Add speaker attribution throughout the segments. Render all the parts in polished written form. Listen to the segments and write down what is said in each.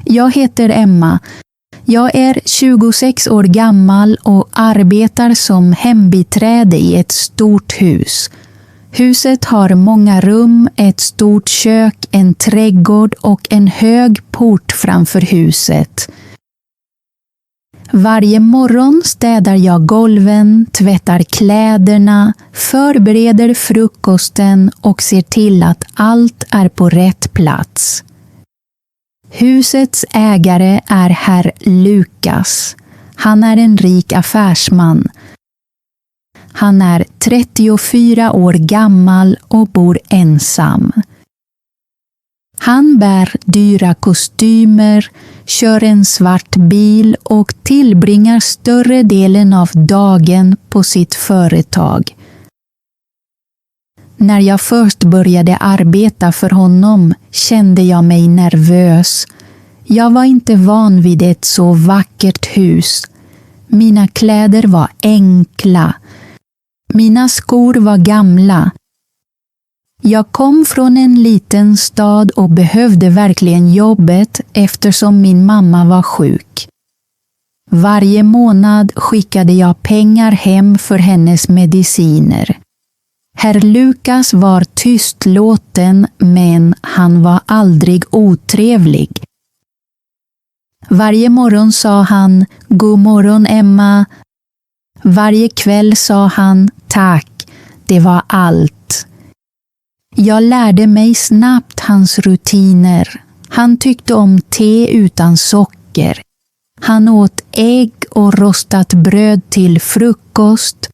Speaker 1: Jag heter Emma. Jag är 26 år gammal och arbetar som hembiträde i ett stort hus. Huset har många rum, ett stort kök, en trädgård och en hög port framför huset. Varje morgon städar jag golven, tvättar kläderna, förbereder frukosten och ser till att allt är på rätt plats. Husets ägare är herr Lukas. Han är en rik affärsman. Han är 34 år gammal och bor ensam. Han bär dyra kostymer, kör en svart bil och tillbringar större delen av dagen på sitt företag. När jag först började arbeta för honom kände jag mig nervös. Jag var inte van vid ett så vackert hus. Mina kläder var enkla. Mina skor var gamla. Jag kom från en liten stad och behövde verkligen jobbet eftersom min mamma var sjuk. Varje månad skickade jag pengar hem för hennes mediciner. Herr Lukas var tystlåten, men han var aldrig otrevlig. Varje morgon sa han "God morgon Emma". Varje kväll sa han "Tack, det var allt". Jag lärde mig snabbt hans rutiner. Han tyckte om te utan socker. Han åt ägg och rostat bröd till frukost.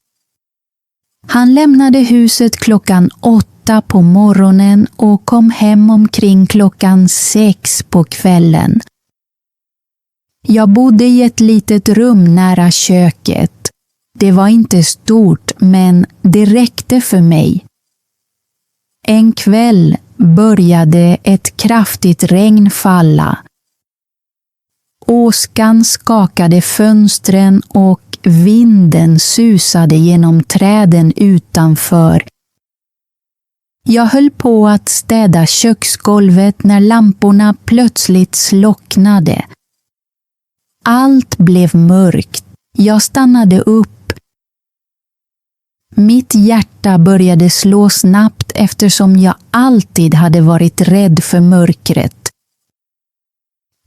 Speaker 1: Han lämnade huset klockan 8 på morgonen och kom hem omkring klockan 6 på kvällen. Jag bodde i ett litet rum nära köket. Det var inte stort, men det räckte för mig. En kväll började ett kraftigt regn falla. Åskan skakade fönstren och vinden susade genom träden utanför. Jag höll på att städa köksgolvet när lamporna plötsligt slocknade. Allt blev mörkt. Jag stannade upp. Mitt hjärta började slå snabbt eftersom jag alltid hade varit rädd för mörkret.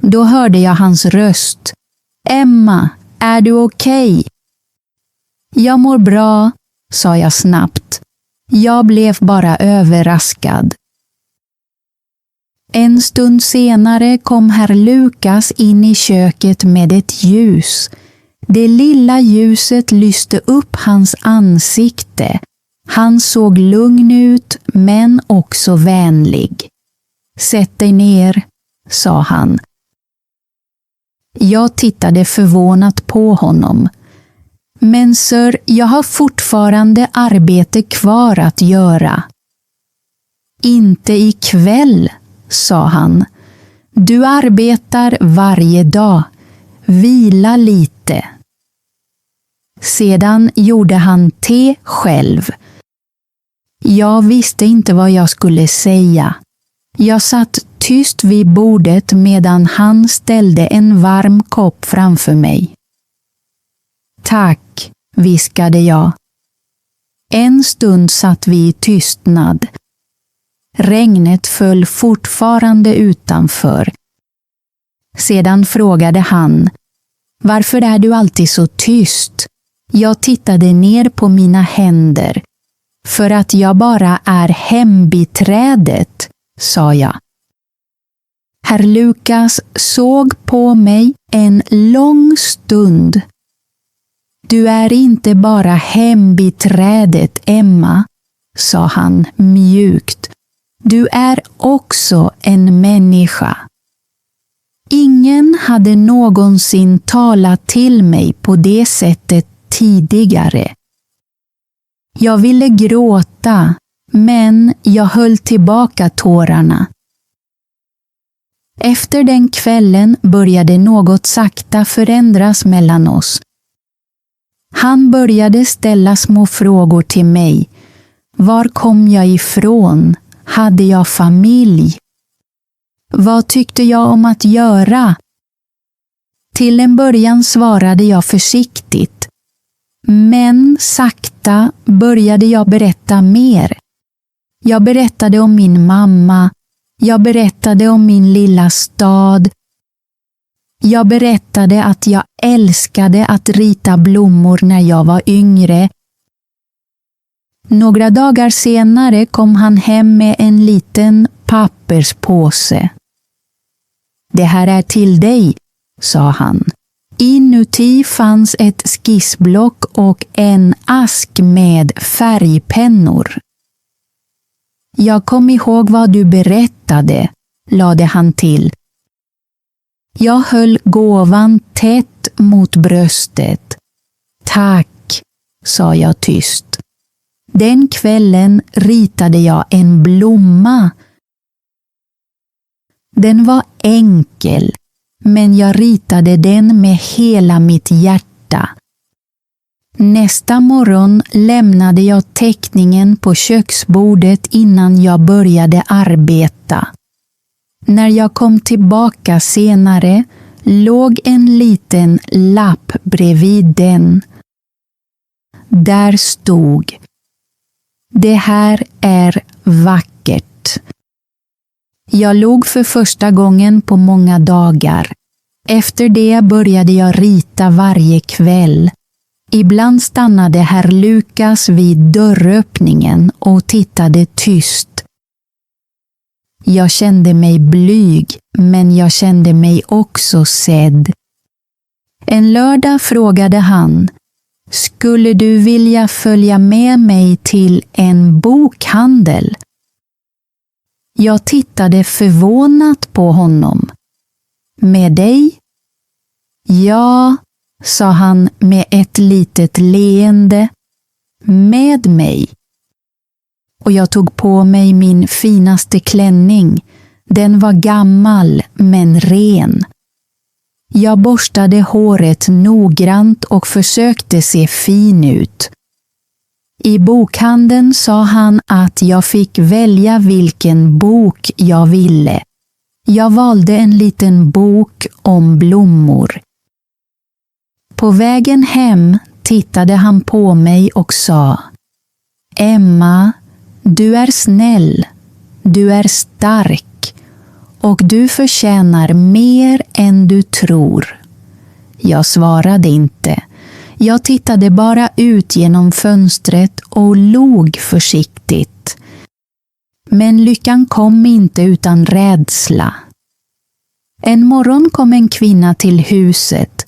Speaker 1: Då hörde jag hans röst. "Emma, är du okej?" "Jag mår bra", sa jag snabbt. Jag blev bara överraskad. En stund senare kom herr Lukas in i köket med ett ljus. Det lilla ljuset lyste upp hans ansikte. Han såg lugn ut, men också vänlig. "Sätt dig ner", sa han. Jag tittade förvånat på honom. "Men sir, jag har fortfarande arbete kvar att göra." "Inte ikväll", sa han. "Du arbetar varje dag. Vila lite." Sedan gjorde han te själv. Jag visste inte vad jag skulle säga. Jag satt tyst vid bordet medan han ställde en varm kopp framför mig. "Tack", viskade jag. En stund satt vi i tystnad. Regnet föll fortfarande utanför. Sedan frågade han: "Varför är du alltid så tyst?" Jag tittade ner på mina händer. "För att jag bara är hembiträdet", sa jag. Herr Lukas såg på mig en lång stund. "Du är inte bara hembiträdet, Emma", sa han mjukt. "Du är också en människa." Ingen hade någonsin talat till mig på det sättet tidigare. Jag ville gråta, men jag höll tillbaka tårarna. Efter den kvällen började något sakta förändras mellan oss. Han började ställa små frågor till mig. Var kom jag ifrån? Hade jag familj? Vad tyckte jag om att göra? Till en början svarade jag försiktigt. Men sakta började jag berätta mer. Jag berättade om min mamma. Jag berättade om min lilla stad. Jag berättade att jag älskade att rita blommor när jag var yngre. Några dagar senare kom han hem med en liten papperspåse. Det här är till dig, sa han. Inuti fanns ett skissblock och en ask med färgpennor. Jag kom ihåg vad du berättade, lade han till. Jag höll gåvan tätt mot bröstet. Tack, sa jag tyst. Den kvällen ritade jag en blomma. Den var enkel, men jag ritade den med hela mitt hjärta. Nästa morgon lämnade jag teckningen på köksbordet innan jag började arbeta. När jag kom tillbaka senare låg en liten lapp bredvid den. Där stod: Det här är vackert. Jag log för första gången på många dagar. Efter det började jag rita varje kväll. Ibland stannade herr Lukas vid dörröppningen och tittade tyst. Jag kände mig blyg, men jag kände mig också sedd. En lördag frågade han: Skulle du vilja följa med mig till en bokhandel? Jag tittade förvånat på honom. Med dig? Ja, sa han med ett litet leende. Med mig. Och jag tog på mig min finaste klänning. Den var gammal men ren. Jag borstade håret noggrant och försökte se fin ut. I bokhandeln sa han att jag fick välja vilken bok jag ville. Jag valde en liten bok om blommor. På vägen hem tittade han på mig och sa: Emma, du är snäll, du är stark och du förtjänar mer än du tror. Jag svarade inte. Jag tittade bara ut genom fönstret och log försiktigt. Men lyckan kom inte utan rädsla. En morgon kom en kvinna till huset.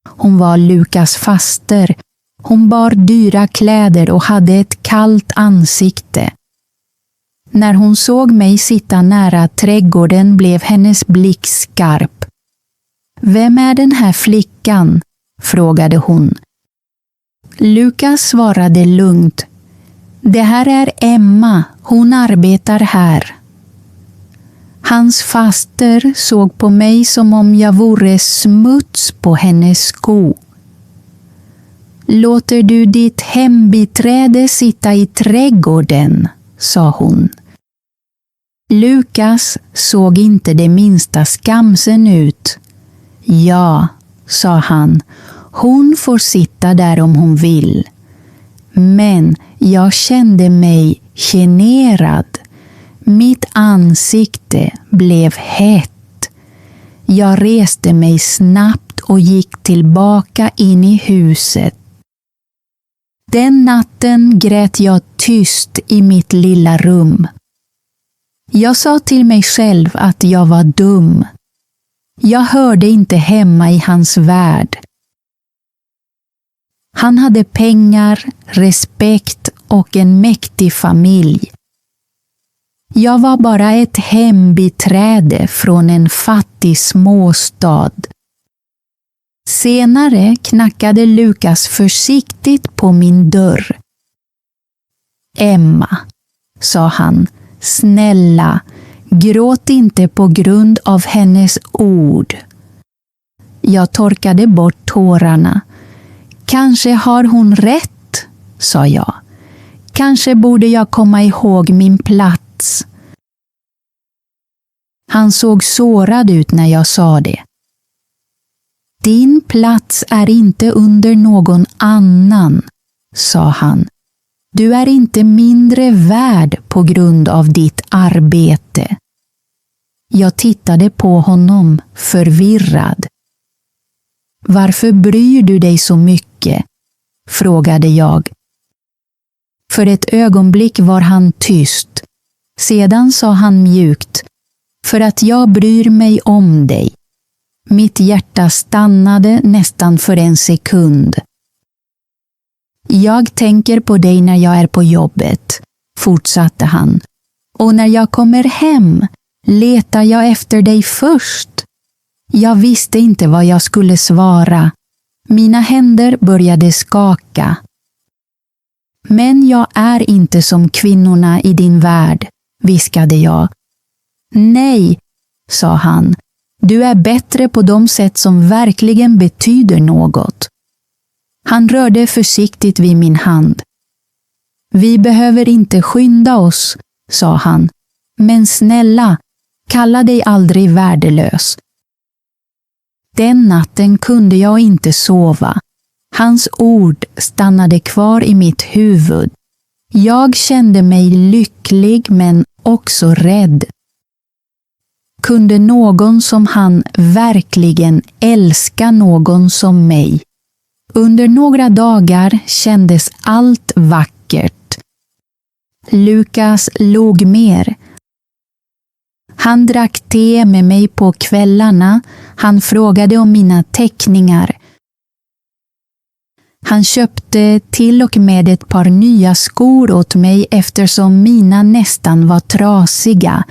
Speaker 1: Hon var Lukas faster. Hon bar dyra kläder och hade ett kallt ansikte. När hon såg mig sitta nära trädgården blev hennes blick skarp. Vem är den här flickan? Frågade hon. Lukas svarade lugnt. Det här är Emma, hon arbetar här. Hans faster såg på mig som om jag vore smuts på hennes sko. Låter du ditt hembiträde sitta i trädgården? Sa hon. Lukas såg inte det minsta skamsen ut. Ja, sa han, hon får sitta där om hon vill. Men jag kände mig generad. Mitt ansikte blev hett. Jag reste mig snabbt och gick tillbaka in i huset. Den natten grät jag tyst i mitt lilla rum. Jag sa till mig själv att jag var dum. Jag hörde inte hemma i hans värld. Han hade pengar, respekt och en mäktig familj. Jag var bara ett hembiträde från en fattig småstad. Senare knackade Lukas försiktigt på min dörr. Emma, sa han, snälla, gråt inte på grund av hennes ord. Jag torkade bort tårarna. Kanske har hon rätt, sa jag. Kanske borde jag komma ihåg min plats. Han såg sårad ut när jag sa det. Din plats är inte under någon annan, sa han. Du är inte mindre värd på grund av ditt arbete. Jag tittade på honom förvirrad. Varför bryr du dig så mycket? Frågade jag. För ett ögonblick var han tyst. Sedan sa han mjukt, för att jag bryr mig om dig. Mitt hjärta stannade nästan för en sekund. Jag tänker på dig när jag är på jobbet, fortsatte han. Och när jag kommer hem letar jag efter dig först. Jag visste inte vad jag skulle svara. Mina händer började skaka. Men jag är inte som kvinnorna i din värld, viskade jag. Nej, sa han. Du är bättre på de sätt som verkligen betyder något. Han rörde försiktigt vid min hand. Vi behöver inte skynda oss, sa han. Men snälla, kalla dig aldrig värdelös. Den natten kunde jag inte sova. Hans ord stannade kvar i mitt huvud. Jag kände mig lycklig men också rädd. Kunde någon som han verkligen älska någon som mig? Under några dagar kändes allt vackert. Lukas log mer. Han drack te med mig på kvällarna. Han frågade om mina teckningar. Han köpte till och med ett par nya skor åt mig eftersom mina nästan var trasiga.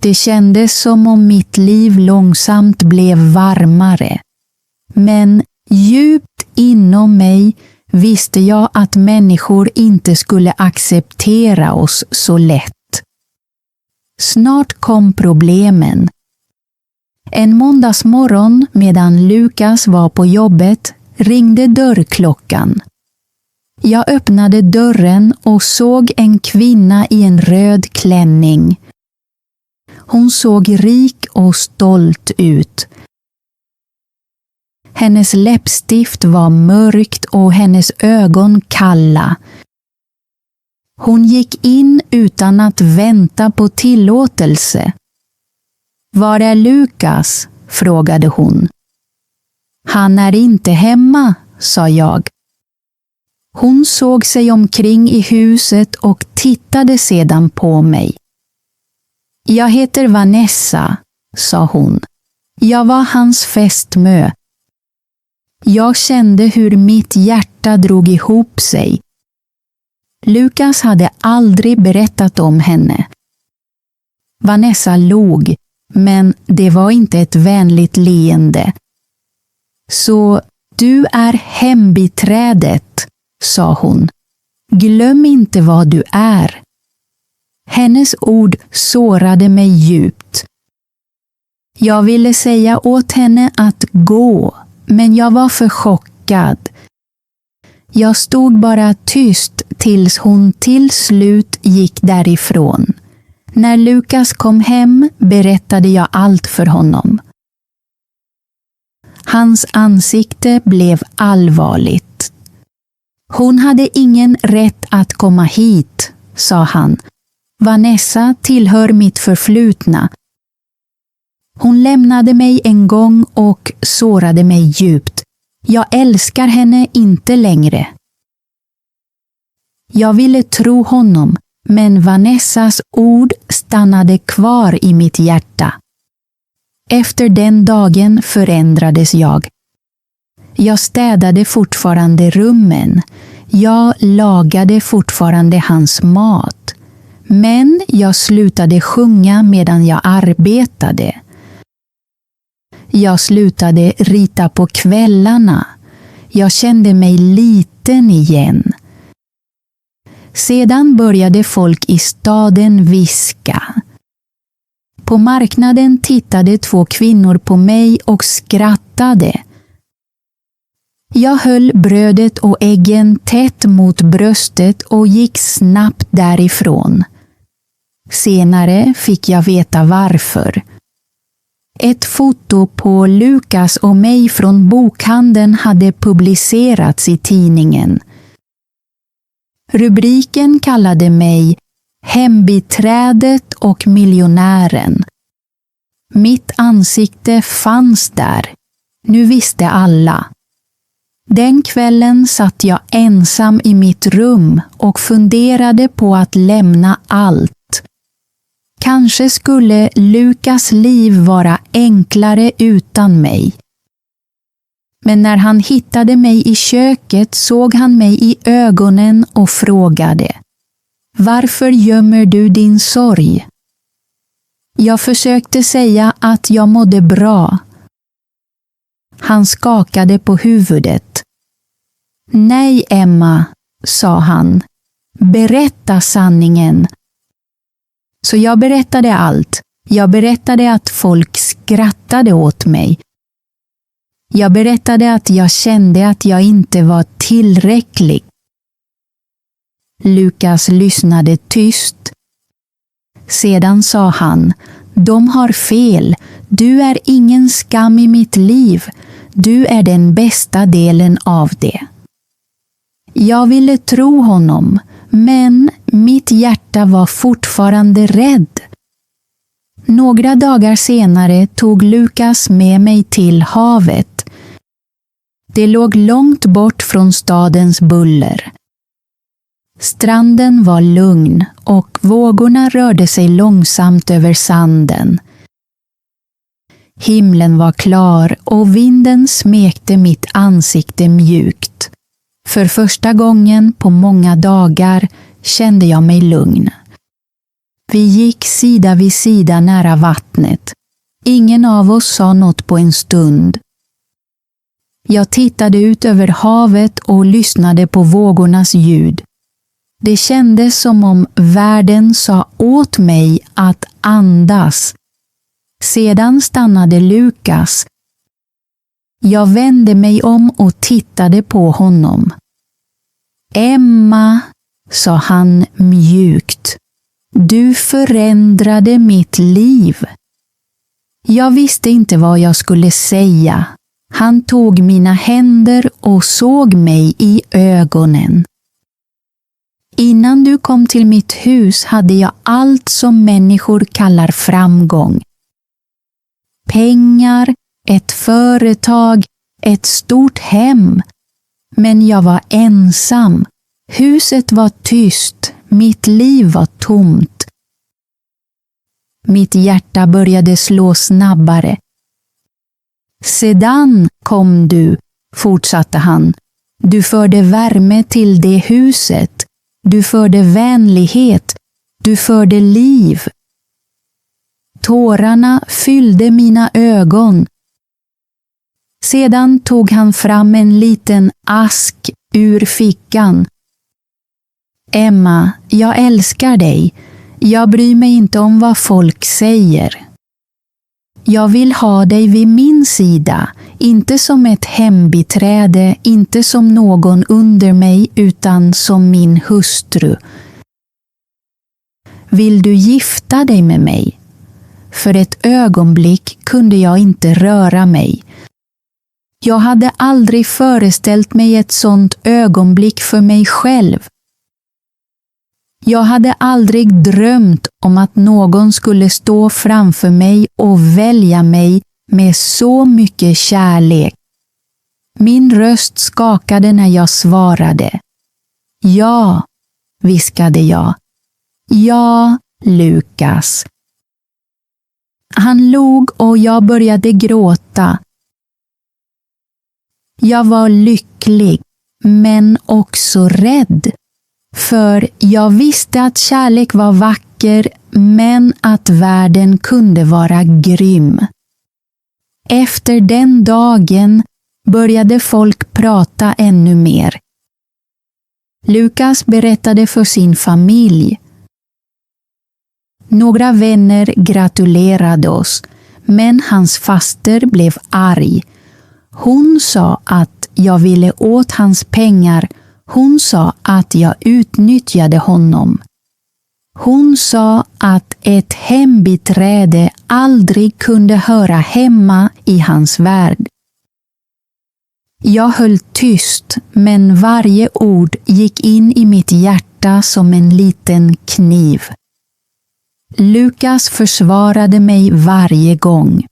Speaker 1: Det kändes som om mitt liv långsamt blev varmare. Men djupt inom mig visste jag att människor inte skulle acceptera oss så lätt. Snart kom problemen. En måndagsmorgon medan Lukas var på jobbet ringde dörrklockan. Jag öppnade dörren och såg en kvinna i en röd klänning. Hon såg rik och stolt ut. Hennes läppstift var mörkt och hennes ögon kalla. Hon gick in utan att vänta på tillåtelse. Var är Lukas? Frågade hon. Han är inte hemma, sa jag. Hon såg sig omkring i huset och tittade sedan på mig. Jag heter Vanessa, sa hon. Jag var hans fästmö. Jag kände hur mitt hjärta drog ihop sig. Lukas hade aldrig berättat om henne. Vanessa log, men det var inte ett vänligt leende. Så du är hembiträdet, sa hon. Glöm inte vad du är. Hennes ord sårade mig djupt. Jag ville säga åt henne att gå, men jag var för chockad. Jag stod bara tyst tills hon till slut gick därifrån. När Lukas kom hem berättade jag allt för honom. Hans ansikte blev allvarligt. Hon hade ingen rätt att komma hit, sa han. Vanessa tillhör mitt förflutna. Hon lämnade mig en gång och sårade mig djupt. Jag älskar henne inte längre. Jag ville tro honom, men Vanessas ord stannade kvar i mitt hjärta. Efter den dagen förändrades jag. Jag städade fortfarande rummen. Jag lagade fortfarande hans mat. Men jag slutade sjunga medan jag arbetade. Jag slutade rita på kvällarna. Jag kände mig liten igen. Sedan började folk i staden viska. På marknaden tittade 2 kvinnor på mig och skrattade. Jag höll brödet och äggen tätt mot bröstet och gick snabbt därifrån. Senare fick jag veta varför. Ett foto på Lukas och mig från bokhandeln hade publicerats i tidningen. Rubriken kallade mig Hembiträdet och miljonären. Mitt ansikte fanns där. Nu visste alla. Den kvällen satt jag ensam i mitt rum och funderade på att lämna allt. Kanske skulle Lukas liv vara enklare utan mig. Men när han hittade mig i köket såg han mig i ögonen och frågade: Varför gömmer du din sorg? Jag försökte säga att jag mådde bra. Han skakade på huvudet. Nej, Emma, sa han. Berätta sanningen. Så jag berättade allt. Jag berättade att folk skrattade åt mig. Jag berättade att jag kände att jag inte var tillräcklig. Lukas lyssnade tyst. Sedan sa han: De har fel. Du är ingen skam i mitt liv. Du är den bästa delen av det. Jag ville tro honom, men mitt hjärta var fortfarande rädd. Några dagar senare tog Lukas med mig till havet. Det låg långt bort från stadens buller. Stranden var lugn och vågorna rörde sig långsamt över sanden. Himlen var klar och vinden smekte mitt ansikte mjukt. För första gången på många dagar kände jag mig lugn. Vi gick sida vid sida nära vattnet. Ingen av oss sa något på en stund. Jag tittade ut över havet och lyssnade på vågornas ljud. Det kändes som om världen sa åt mig att andas. Sedan stannade Lukas. Jag vände mig om och tittade på honom. Emma, sa han mjukt. Du förändrade mitt liv. Jag visste inte vad jag skulle säga. Han tog mina händer och såg mig i ögonen. Innan du kom till mitt hus hade jag allt som människor kallar framgång. Pengar, ett företag, ett stort hem. Men jag var ensam. Huset var tyst. Mitt liv var tomt. Mitt hjärta började slå snabbare. Sedan kom du, fortsatte han. Du förde värme till det huset. Du förde vänlighet. Du förde liv. Tårarna fyllde mina ögon. Sedan tog han fram en liten ask ur fickan. Emma, jag älskar dig. Jag bryr mig inte om vad folk säger. Jag vill ha dig vid min sida, inte som ett hembiträde, inte som någon under mig, utan som min hustru. Vill du gifta dig med mig? För ett ögonblick kunde jag inte röra mig. Jag hade aldrig föreställt mig ett sådant ögonblick för mig själv. Jag hade aldrig drömt om att någon skulle stå framför mig och välja mig med så mycket kärlek. Min röst skakade när jag svarade. Ja, viskade jag. Ja, Lukas. Han log och jag började gråta. Jag var lycklig, men också rädd. För jag visste att kärlek var vacker, men att världen kunde vara grym. Efter den dagen började folk prata ännu mer. Lukas berättade för sin familj. Några vänner gratulerade oss, men hans faster blev arg. Hon sa att jag ville åt hans pengar. Hon sa att jag utnyttjade honom. Hon sa att ett hembiträde aldrig kunde höra hemma i hans värld. Jag höll tyst, men varje ord gick in i mitt hjärta som en liten kniv. Lukas försvarade mig varje gång.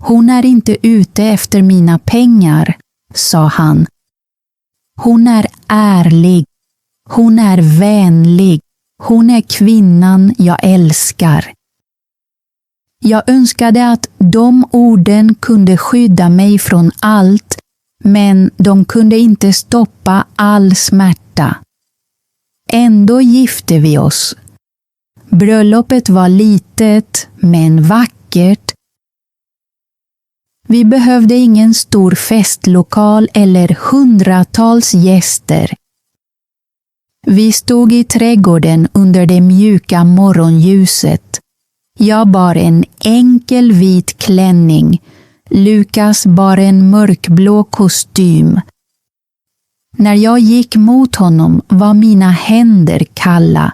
Speaker 1: Hon är inte ute efter mina pengar, sa han. Hon är ärlig. Hon är vänlig. Hon är kvinnan jag älskar. Jag önskade att de orden kunde skydda mig från allt, men de kunde inte stoppa all smärta. Ändå gifte vi oss. Bröllopet var litet, men vackert. Vi behövde ingen stor festlokal eller hundratals gäster. Vi stod i trädgården under det mjuka morgonljuset. Jag bar en enkel vit klänning. Lukas bar en mörkblå kostym. När jag gick mot honom var mina händer kalla,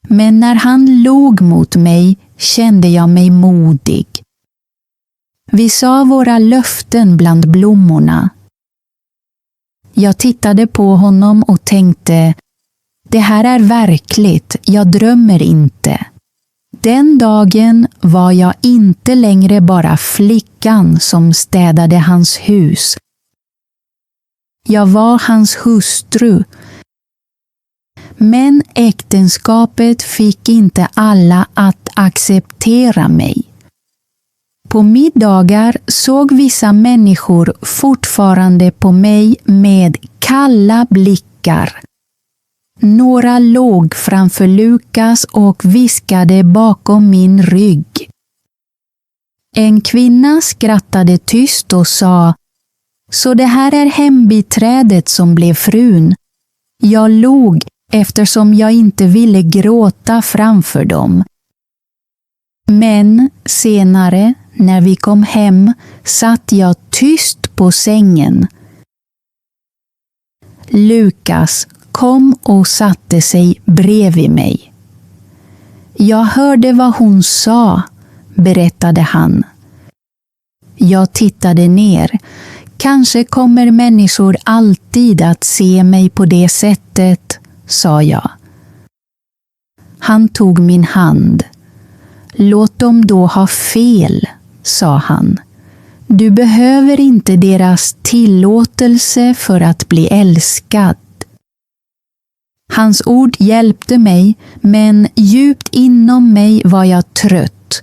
Speaker 1: men när han log mot mig kände jag mig modig. Vi sa våra löften bland blommorna. Jag tittade på honom och tänkte, det här är verkligt, jag drömmer inte. Den dagen var jag inte längre bara flickan som städade hans hus. Jag var hans hustru. Men äktenskapet fick inte alla att acceptera mig. På middagar såg vissa människor fortfarande på mig med kalla blickar. Några låg framför Lukas och viskade bakom min rygg. En kvinna skrattade tyst och sa, så det här är hembiträdet som blev frun. Jag log eftersom jag inte ville gråta framför dem. Men senare, när vi kom hem, satt jag tyst på sängen. Lukas kom och satte sig bredvid mig. Jag hörde vad hon sa, berättade han. Jag tittade ner. Kanske kommer människor alltid att se mig på det sättet, sa jag. Han tog min hand. Låt dem då ha fel, sa han. Du behöver inte deras tillåtelse för att bli älskad. Hans ord hjälpte mig, men djupt inom mig var jag trött.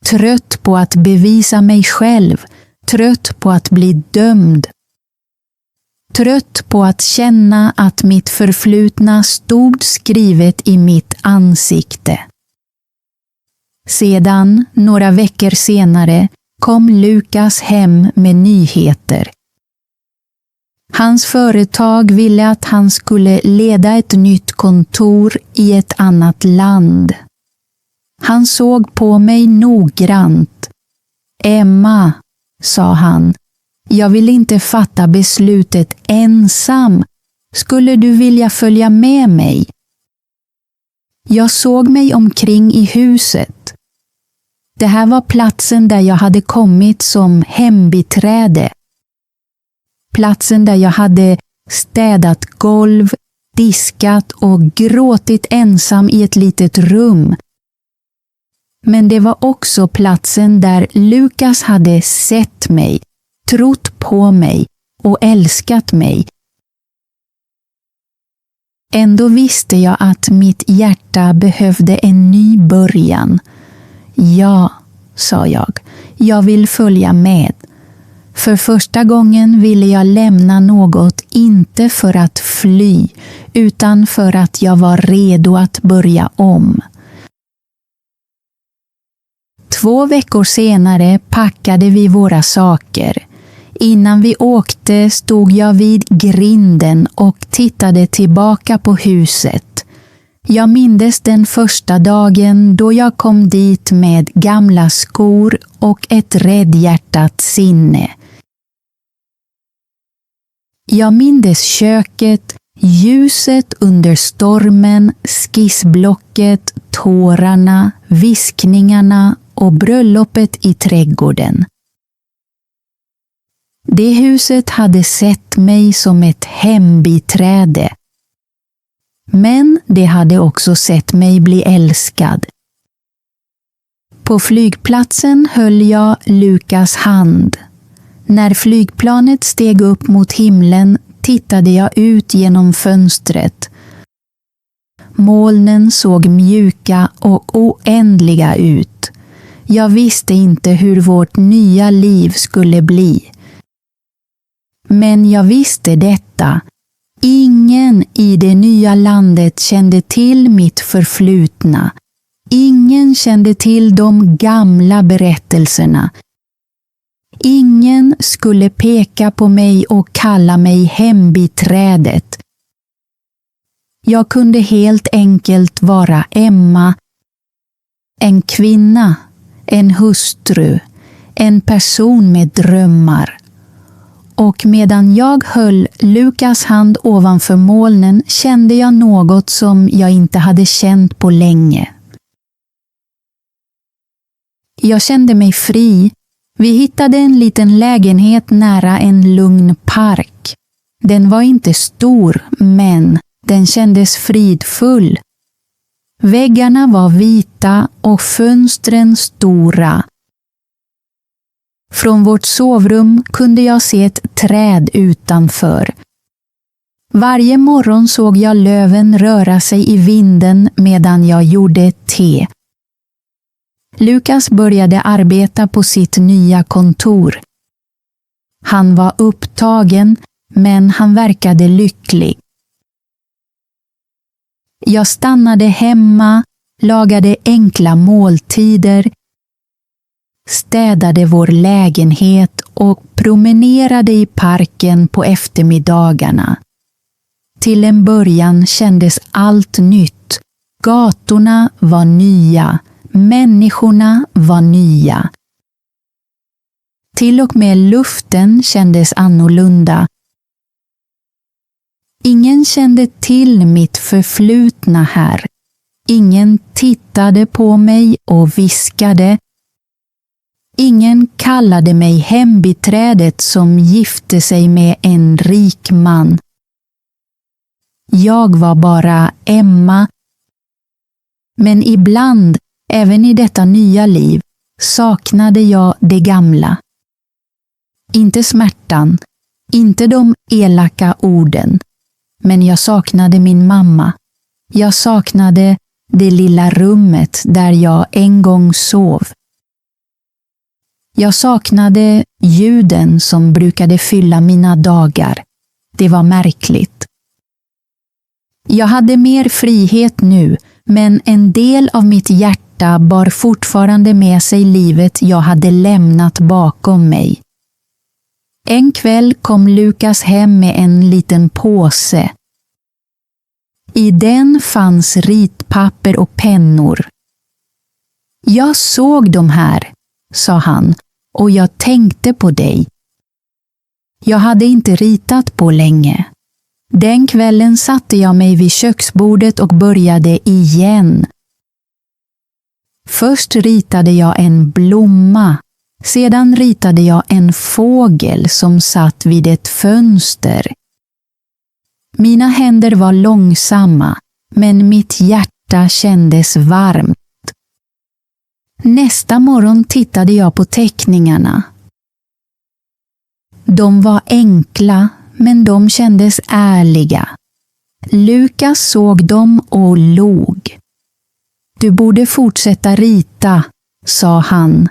Speaker 1: Trött på att bevisa mig själv, trött på att bli dömd. Trött på att känna att mitt förflutna stod skrivet i mitt ansikte. Sedan, några veckor senare, kom Lukas hem med nyheter. Hans företag ville att han skulle leda ett nytt kontor i ett annat land. Han såg på mig noggrant. Emma, sa han, jag vill inte fatta beslutet ensam. Skulle du vilja följa med mig? Jag såg mig omkring i huset. Det här var platsen där jag hade kommit som hembiträde. Platsen där jag hade städat golv, diskat och gråtit ensam i ett litet rum. Men det var också platsen där Lukas hade sett mig, trott på mig och älskat mig. Ändå visste jag att mitt hjärta behövde en ny början. Ja, sa jag vill följa med. För första gången ville jag lämna något inte för att fly, utan för att jag var redo att börja om. 2 veckor senare packade vi våra saker. Innan vi åkte stod jag vid grinden och tittade tillbaka på huset. Jag mindes den första dagen då jag kom dit med gamla skor och ett räddhjärtat sinne. Jag mindes köket, Ljuset under stormen, skissblocket, tårarna, viskningarna och bröllopet i trädgården. Det huset hade sett mig som ett hembiträde. Men det hade också sett mig bli älskad. På flygplatsen höll jag Lukas hand. När flygplanet steg upp mot himlen tittade jag ut genom fönstret. Molnen såg mjuka och oändliga ut. Jag visste inte hur vårt nya liv skulle bli. Men jag visste detta. Ingen i det nya landet kände till mitt förflutna. Ingen kände till de gamla berättelserna. Ingen skulle peka på mig och kalla mig hembiträdet. Jag kunde helt enkelt vara Emma, en kvinna, en hustru, en person med drömmar. Och medan jag höll Lukas hand ovanför molnen kände jag något som jag inte hade känt på länge. Jag kände mig fri. Vi hittade en liten lägenhet nära en lugn park. Den var inte stor, men den kändes fridfull. Väggarna var vita och fönstren stora. Från vårt sovrum kunde jag se ett träd utanför. Varje morgon såg jag löven röra sig i vinden medan jag gjorde te. Lukas började arbeta på sitt nya kontor. Han var upptagen, men han verkade lycklig. Jag stannade hemma, lagade enkla måltider, städade vår lägenhet och promenerade i parken på eftermiddagarna. Till en början kändes allt nytt. Gatorna var nya. Människorna var nya. Till och med luften kändes annorlunda. Ingen kände till mitt förflutna här. Ingen tittade på mig och viskade. Ingen kallade mig hembiträdet som gifte sig med en rik man. Jag var bara Emma. Men ibland, även i detta nya liv, saknade jag det gamla. Inte smärtan, inte de elaka orden. Men jag saknade min mamma. Jag saknade det lilla rummet där jag en gång sov. Jag saknade ljuden som brukade fylla mina dagar. Det var märkligt. Jag hade mer frihet nu, men en del av mitt hjärta bar fortfarande med sig livet jag hade lämnat bakom mig. En kväll kom Lukas hem med en liten påse. I den fanns ritpapper och pennor. Jag såg de här, sa han, och jag tänkte på dig. Jag hade inte ritat på länge. Den kvällen satte jag mig vid köksbordet och började igen. Först ritade jag en blomma. Sedan ritade jag en fågel som satt vid ett fönster. Mina händer var långsamma, men mitt hjärta kändes varmt. Nästa morgon tittade jag på teckningarna. De var enkla, men de kändes ärliga. Lukas såg dem och log. Du borde fortsätta rita, sa han.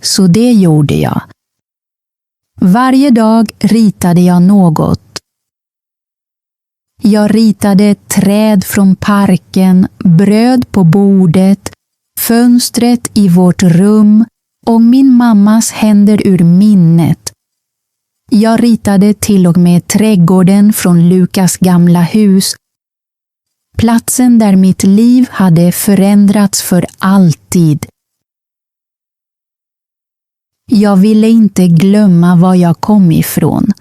Speaker 1: Så det gjorde jag. Varje dag ritade jag något. Jag ritade träd från parken, bröd på bordet, fönstret i vårt rum och min mammas händer ur minnet. Jag ritade till och med trädgården från Lukas gamla hus, platsen där mitt liv hade förändrats för alltid. Jag ville inte glömma var jag kom ifrån.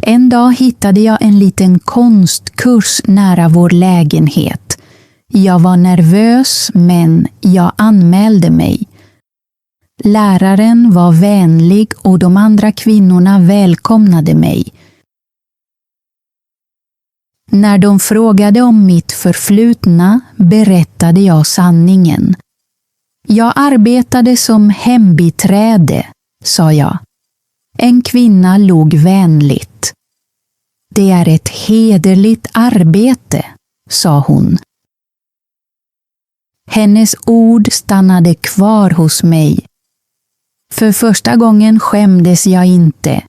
Speaker 1: En dag hittade jag en liten konstkurs nära vår lägenhet. Jag var nervös, men jag anmälde mig. Läraren var vänlig och de andra kvinnorna välkomnade mig. När de frågade om mitt förflutna berättade jag sanningen. Jag arbetade som hembiträde, sa jag. En kvinna log vänligt. Det är ett hederligt arbete, sa hon. Hennes ord stannade kvar hos mig. För första gången skämdes jag inte.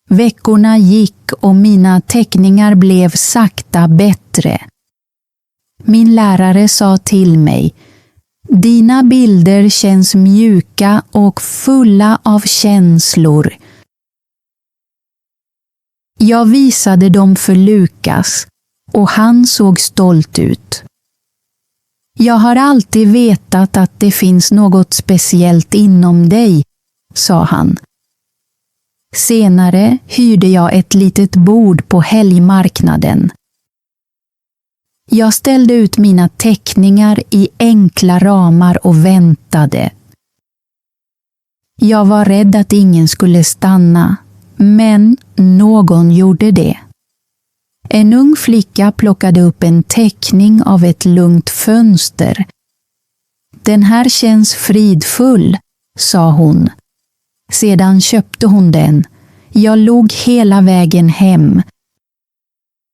Speaker 1: Veckorna gick och mina teckningar blev sakta bättre. Min lärare sa till mig: dina bilder känns mjuka och fulla av känslor. Jag visade dem för Lukas och han såg stolt ut. Jag har alltid vetat att det finns något speciellt inom dig, sa han. Senare hyrde jag ett litet bord på helgmarknaden. Jag ställde ut mina teckningar i enkla ramar och väntade. Jag var rädd att ingen skulle stanna, men någon gjorde det. En ung flicka plockade upp en teckning av ett lugnt fönster. Den här känns fridfull, sa hon. Sedan köpte hon den. Jag log hela vägen hem.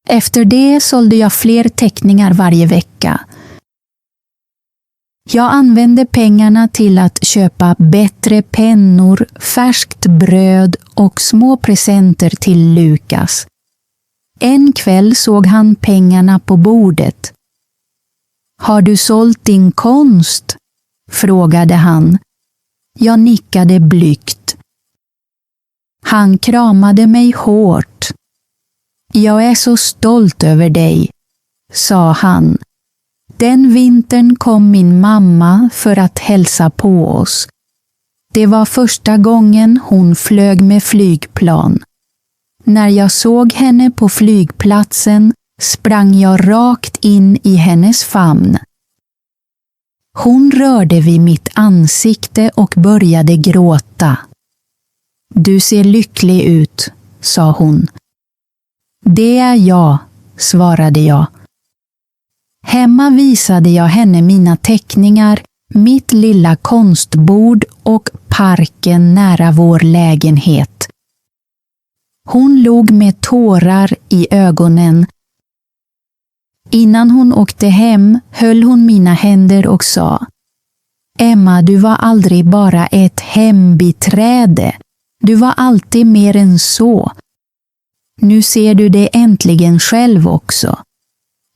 Speaker 1: Efter det sålde jag fler teckningar varje vecka. Jag använde pengarna till att köpa bättre pennor, färskt bröd och små presenter till Lukas. En kväll såg han pengarna på bordet. Har du sålt din konst? Frågade han. Jag nickade blygt. Han kramade mig hårt. Jag är så stolt över dig, sa han. Den vintern kom min mamma för att hälsa på oss. Det var första gången hon flög med flygplan. När jag såg henne på flygplatsen sprang jag rakt in i hennes famn. Hon rörde vid mitt ansikte och började gråta. Du ser lycklig ut, sa hon. Det är jag, svarade jag. Hemma visade jag henne mina teckningar, mitt lilla konstbord och parken nära vår lägenhet. Hon log med tårar i ögonen. Innan hon åkte hem höll hon mina händer och sa: Emma, du var aldrig bara ett hembiträde. Du var alltid mer än så. Nu ser du det äntligen själv också.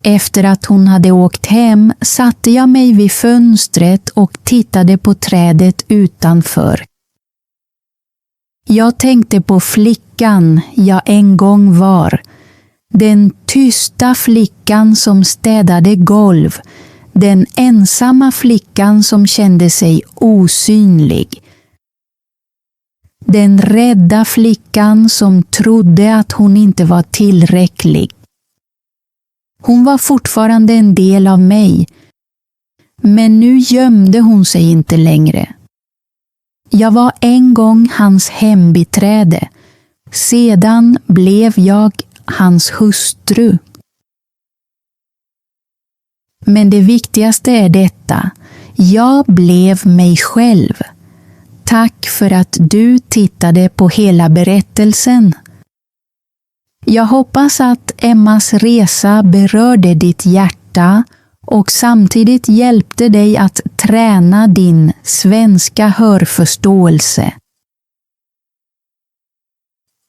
Speaker 1: Efter att hon hade åkt hem satte jag mig vid fönstret och tittade på trädet utanför. Jag tänkte på flickan jag en gång var. Den tysta flickan som städade golv. Den ensamma flickan som kände sig osynlig. Den rädda flickan som trodde att hon inte var tillräcklig. Hon var fortfarande en del av mig. Men nu gömde hon sig inte längre. Jag var en gång hans hembiträde. Sedan blev jag hans hustru. Men det viktigaste är detta. Jag blev mig själv. Tack för att du tittade på hela berättelsen. Jag hoppas att Emmas resa berörde ditt hjärta och samtidigt hjälpte dig att träna din svenska hörförståelse.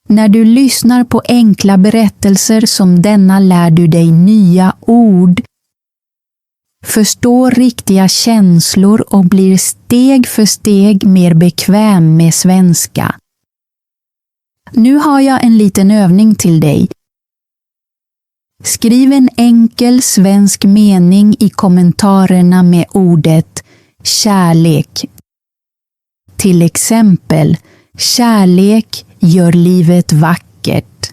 Speaker 1: När du lyssnar på enkla berättelser som denna lär du dig nya ord, förstår riktiga känslor och blir steg för steg mer bekväm med svenska. Nu har jag en liten övning till dig. Skriv en enkel svensk mening i kommentarerna med ordet kärlek. Till exempel, kärlek gör livet vackert.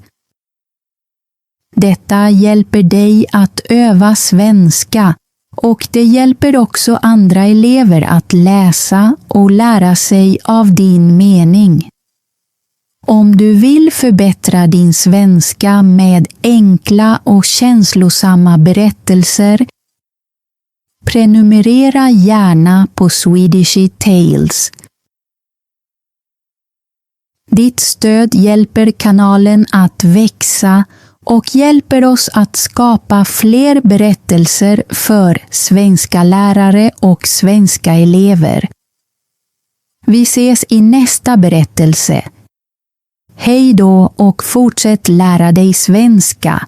Speaker 1: Detta hjälper dig att öva svenska och det hjälper också andra elever att läsa och lära sig av din mening. Om du vill förbättra din svenska med enkla och känslosamma berättelser, prenumerera gärna på Swedishy Tales. Ditt stöd hjälper kanalen att växa och hjälper oss att skapa fler berättelser för svenska lärare och svenska elever. Vi ses i nästa berättelse. Hej då och fortsätt lära dig svenska!